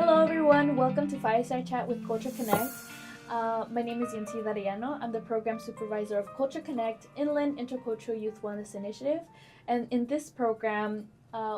Hello everyone, welcome to Fireside Chat with Culture Connect. My name is Yancy Dariano. I'm the program supervisor of Culture Connect Inland Intercultural Youth Wellness Initiative. And in this program,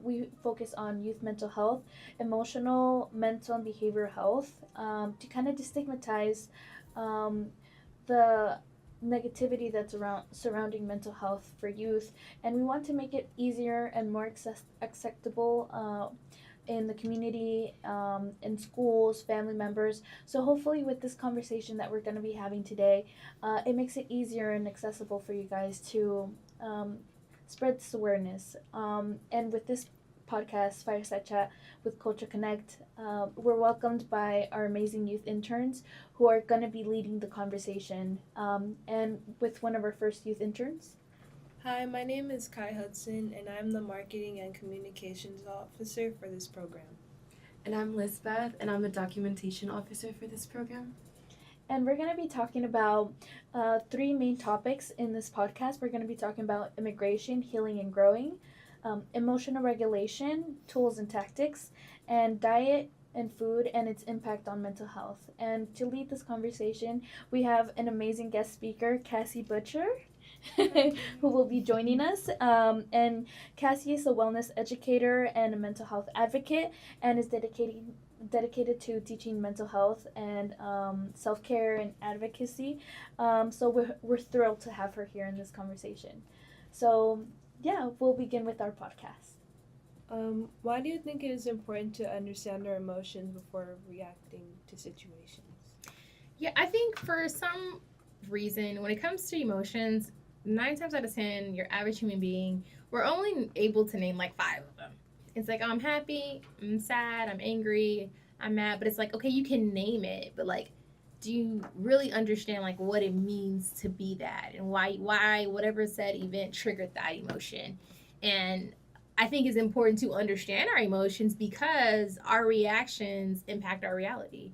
we focus on youth mental health, emotional, mental, and behavioral health to kind of destigmatize the negativity that's surrounding mental health for youth. And we want to make it easier and more acceptable in the community, in schools, family members. So hopefully with this conversation that we're going to be having today, it makes it easier and accessible for you guys to spread this awareness. And with this podcast, Fireside Chat with Culture Connect, we're welcomed by our amazing youth interns who are going to be leading the conversation. And with one of our first youth interns. Hi, my name is Kai Hudson, and I'm the Marketing and Communications Officer for this program. And I'm Lisbeth, and I'm the Documentation Officer for this program. And we're going to be talking about three main topics in this podcast. We're going to be talking about immigration, healing and growing, emotional regulation, tools and tactics, and diet and food and its impact on mental health. And to lead this conversation, we have an amazing guest speaker, Cassie Butcher, who will be joining us. And Cassie is a wellness educator and a mental health advocate and is dedicated to teaching mental health and self-care and advocacy. So we're thrilled to have her here in this conversation. So yeah, we'll begin with our podcast. Why do you think it is important to understand our emotions before reacting to situations? Yeah, I think for some reason, when it comes to emotions, 9 times out of 10, your average human being, we're only able to name like 5 of them. It's like, oh, I'm happy, I'm sad, I'm angry, I'm mad, but it's like, okay, you can name it, but like, do you really understand like what it means to be that and why whatever said event triggered that emotion? And I think it's important to understand our emotions because our reactions impact our reality.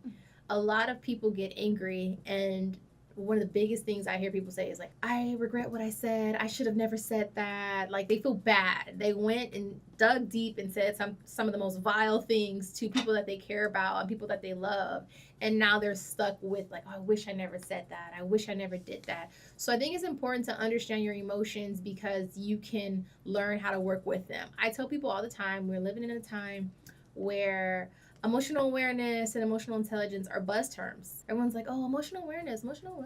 A lot of people get angry, and one of the biggest things I hear people say is like, I regret what I said. I should have never said that. Like, they feel bad. They went and dug deep and said some of the most vile things to people that they care about and people that they love. And now they're stuck with like, oh, I wish I never said that. I wish I never did that. So I think it's important to understand your emotions because you can learn how to work with them. I tell people all the time, we're living in a time where emotional awareness and emotional intelligence are buzz terms. Everyone's like, oh, emotional awareness, emotional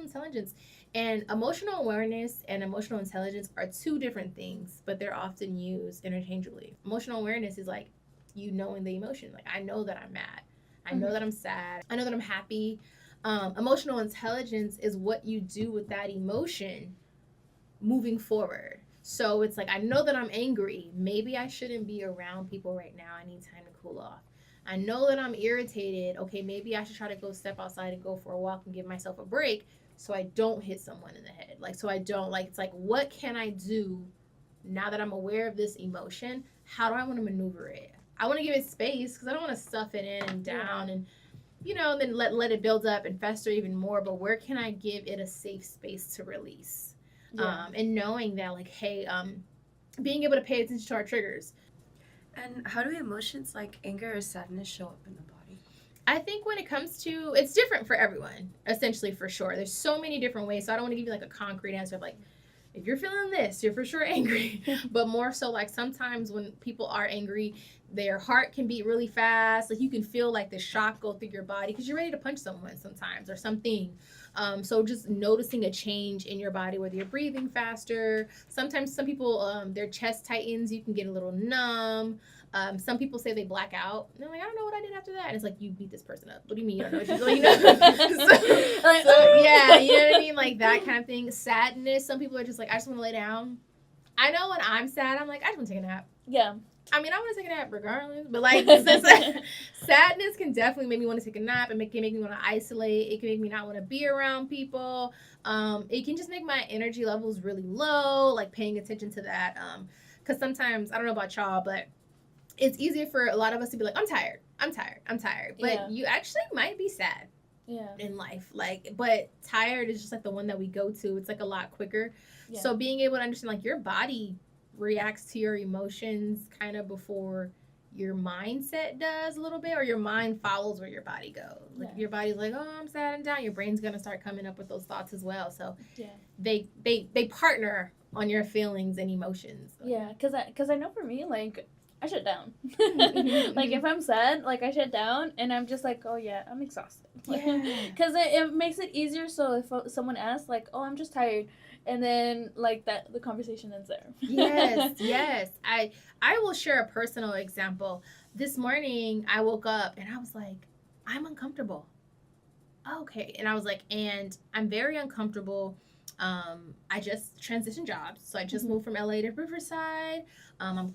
intelligence. And emotional awareness and emotional intelligence are 2 different things, but they're often used interchangeably. Emotional awareness is like you knowing the emotion. Like, I know that I'm mad. I know that I'm sad. I know that I'm happy. Emotional intelligence is what you do with that emotion moving forward. So it's like, I know that I'm angry. Maybe I shouldn't be around people right now. I need time to cool off. I know that I'm irritated. Okay, maybe I should try to go step outside and go for a walk and give myself a break so I don't hit someone in the head. Like, so I don't, like, it's like, what can I do now that I'm aware of this emotion? How do I want to maneuver it? I want to give it space because I don't want to stuff it in and down and, you know, then let it build up and fester even more. But where can I give it a safe space to release? Yeah. And knowing that, like, hey, being able to pay attention to our triggers. And how do emotions like anger or sadness show up in the body? I think when it comes to, it's different for everyone, essentially, for sure. There's so many different ways. So I don't want to give you like a concrete answer of like, if you're feeling this, you're for sure angry. But more so like sometimes when people are angry, their heart can beat really fast. Like you can feel like the shock go through your body because you're ready to punch someone sometimes or something. So just noticing a change in your body, whether you're breathing faster. Sometimes some people, their chest tightens. You can get a little numb. Some people say they black out. And they're like, I don't know what I did after that. And it's like, you beat this person up. What do you mean you don't know what you're doing? So, yeah, you know what I mean? Like that kind of thing. Sadness. Some people are just like, I just want to lay down. I know when I'm sad, I'm like, I just want to take a nap. Yeah. I mean, I want to take a nap regardless, but like sadness can definitely make me want to take a nap and make me want to isolate. It can make me not want to be around people. It can just make my energy levels really low, like paying attention to that. Because sometimes, I don't know about y'all, but it's easier for a lot of us to be like, I'm tired. But you actually might be sad in life. Like, but tired is just like the one that we go to. It's like a lot quicker. Yeah. So being able to understand like your body reacts to your emotions kind of before your mindset does a little bit, or your mind follows where your body goes. Like if your body's like, oh, I'm sad and down, your brain's gonna start coming up with those thoughts as well. So they partner on your feelings and emotions. Yeah, because I know for me, like, I shut down. Like, if I'm sad, like, I shut down, and I'm just like, oh, yeah, I'm exhausted. Because it makes it easier, so if someone asks, like, oh, I'm just tired, and then, like, that the conversation ends there. Yes. I will share a personal example. This morning, I woke up, and I was like, I'm uncomfortable. Okay. And I was like, and I'm very uncomfortable. I just transitioned jobs. So I just moved from LA to Riverside. I'm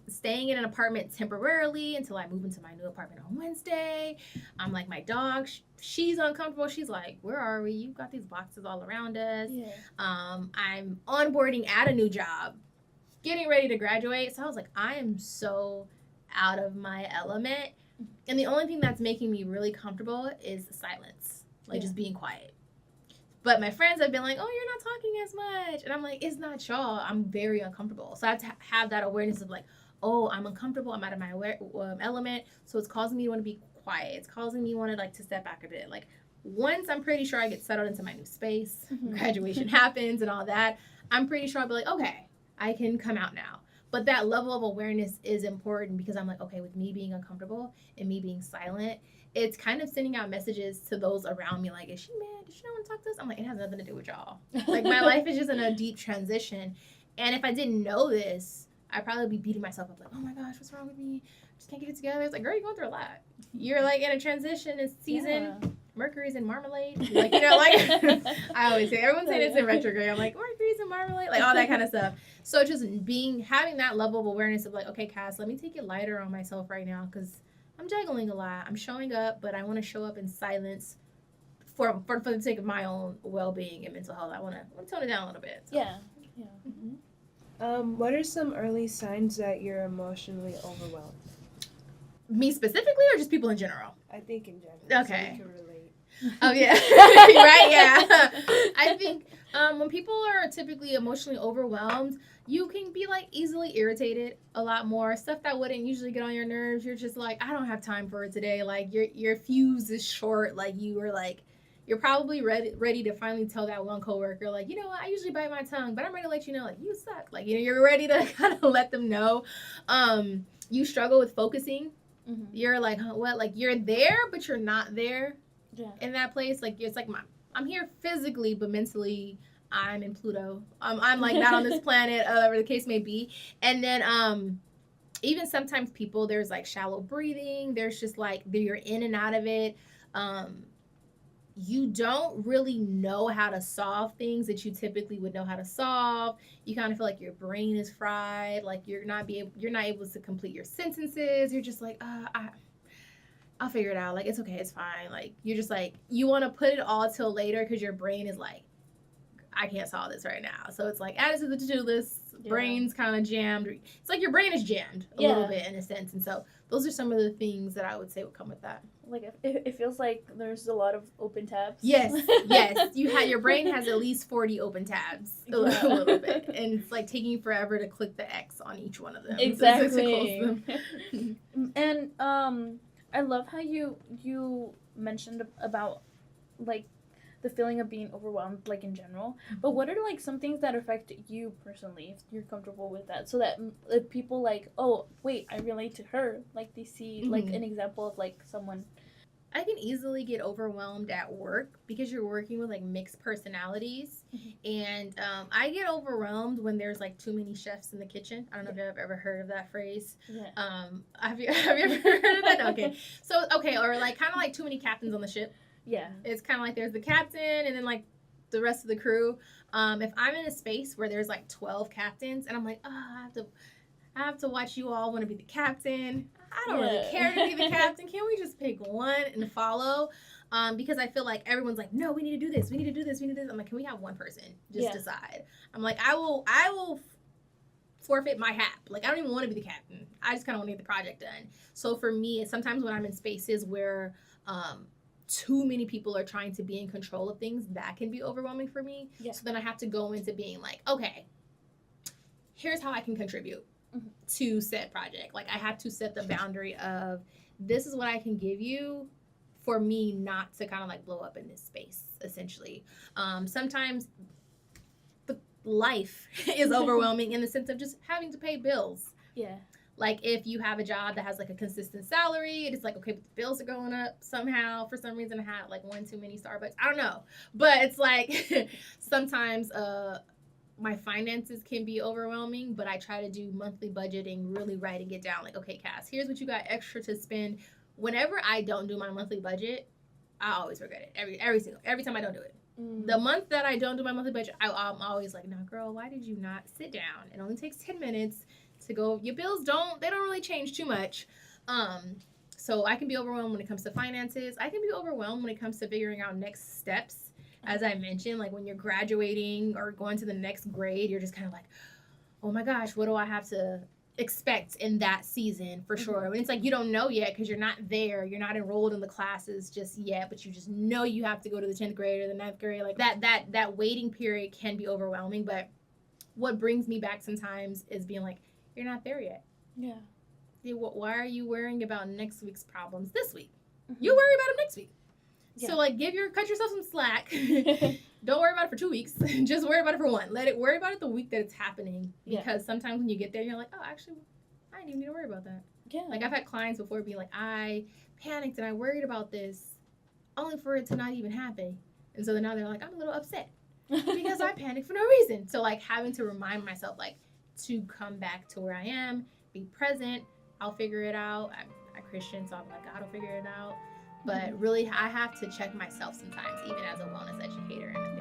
staying in an apartment temporarily until I move into my new apartment on Wednesday. I'm like, my dog, she's uncomfortable. She's like, where are we? You've got these boxes all around us. I'm onboarding at a new job, getting ready to graduate. So I was like, I am so out of my element. And the only thing that's making me really comfortable is silence, like just being quiet. But my friends have been like, oh, you're not talking as much. And I'm like, it's not y'all. I'm very uncomfortable. So I have to have that awareness of like, oh, I'm uncomfortable. I'm out of my element. So it's causing me to want to be quiet. It's causing me to want to like to step back a bit. Like once I'm pretty sure I get settled into my new space, graduation happens and all that, I'm pretty sure I'll be like, okay, I can come out now. But that level of awareness is important because I'm like, okay, with me being uncomfortable and me being silent, it's kind of sending out messages to those around me like, is she mad? Does she not want to talk to us? I'm like, it has nothing to do with y'all. Like, my life is just in a deep transition. And if I didn't know this, I'd probably be beating myself up like, oh my gosh, what's wrong with me? I just can't get it together. It's like, girl, you're going through a lot. You're like in a transition season. Yeah. Mercury's in marmalade. Like, you know, like, I always say, everyone's saying it's in retrograde. I'm like, Mercury's in marmalade. Like, all that kind of stuff. So just having that level of awareness of like, okay, Cass, let me take it lighter on myself right now because I'm juggling a lot. I'm showing up, but I want to show up in silence for the sake of my own well-being and mental health. I want to tone it down a little bit. So. Yeah. What are some early signs that you're emotionally overwhelmed? Me specifically, or just people in general? I think in general. Okay. So you can relate. Oh yeah, right. Yeah. I think when people are typically emotionally overwhelmed, you can be like easily irritated a lot more. Stuff that wouldn't usually get on your nerves, you're just like, I don't have time for it today. Like your fuse is short. Like you're probably ready to finally tell that one coworker, like, you know what, I usually bite my tongue, but I'm ready to let you know, like, you suck. Like, you know, you're ready to kind of let them know. You struggle with focusing. You're like, huh, what? Like, you're there, but you're not there in that place. Like, it's like, I'm here physically, but mentally, I'm in Pluto. I'm like not on this planet, whatever the case may be. And then even sometimes people, there's like shallow breathing. There's just like you're in and out of it. You don't really know how to solve things that you typically would know how to solve. You kind of feel like your brain is fried. Like you're not able to complete your sentences. You're just like, I'll figure it out. Like, it's okay. It's fine. Like, you're just like, you want to put it all till later because your brain is like, I can't solve this right now. So it's like added to the to-do list, brain's kind of jammed. It's like your brain is jammed a little bit in a sense. And so those are some of the things that I would say would come with that. Like it feels like there's a lot of open tabs. Yes. Your brain has at least 40 open tabs a little bit. And it's like taking forever to click the X on each one of them. Exactly. And I love how you mentioned about like the feeling of being overwhelmed, like in general. But what are like some things that affect you personally, if you're comfortable with that, so that if people like, oh wait, I relate to her, like they see like an example of like someone. I can easily get overwhelmed at work because you're working with like mixed personalities, and I get overwhelmed when there's like too many chefs in the kitchen. I don't know if you've ever heard of that phrase. Have you ever heard of that? Okay, so or like kind of like too many captains on the ship. Yeah. It's kind of like there's the captain and then like the rest of the crew. If I'm in a space where there's like 12 captains and I'm like, I have to watch you all want to be the captain. I don't really care to be the captain. Can we just pick one and follow? Because I feel like everyone's like, no, we need to do this. We need to do this. We need to do this. I'm like, can we have one person just decide? I'm like, I will forfeit my hat. Like, I don't even want to be the captain. I just kind of want to get the project done. So for me, sometimes when I'm in spaces where too many people are trying to be in control of things, that can be overwhelming for me. So then I have to go into being like, okay, here's how I can contribute. to said project. Like I had to set the boundary of this is what I can give you for me not to kind of like blow up in this space, essentially. Sometimes the life is overwhelming in the sense of just having to pay bills. Yeah. Like if you have a job that has like a consistent salary, it's like, okay, but the bills are going up somehow. For some reason I had like one too many Starbucks. I don't know. But it's like sometimes my finances can be overwhelming, but I try to do monthly budgeting, really writing it down. Like, okay, Cass, here's what you got extra to spend. Whenever I don't do my monthly budget, I always regret it. Every time I don't do it. The month that I don't do my monthly budget, I'm always like, no, girl, why did you not sit down? It only takes 10 minutes to go. Your bills don't really change too much. So I can be overwhelmed when it comes to finances. I can be overwhelmed when it comes to figuring out next steps. As I mentioned, like when you're graduating or going to the next grade, you're just kind of like, oh my gosh, what do I have to expect in that season for sure? And it's like you don't know yet because you're not there. You're not enrolled in the classes just yet, but you just know you have to go to the 10th grade or the 9th grade. Like that waiting period can be overwhelming. But what brings me back sometimes is being like, you're not there yet. Yeah. Why are you worrying about next week's problems this week? You worry about them next week. Yeah. So like cut yourself some slack. Don't worry about it for 2 weeks. Just worry about it for one. Worry about it the week that it's happening. Because sometimes when you get there, you're like, oh, actually, I didn't even need to worry about that. Yeah. Like I've had clients before being like, I panicked and I worried about this only for it to not even happen. And so then now they're like, I'm a little upset because I panicked for no reason. So like having to remind myself like to come back to where I am, be present. I'll figure it out. I'm Christian, so I'm like, God will figure it out. But really, I have to check myself sometimes, even as a wellness educator and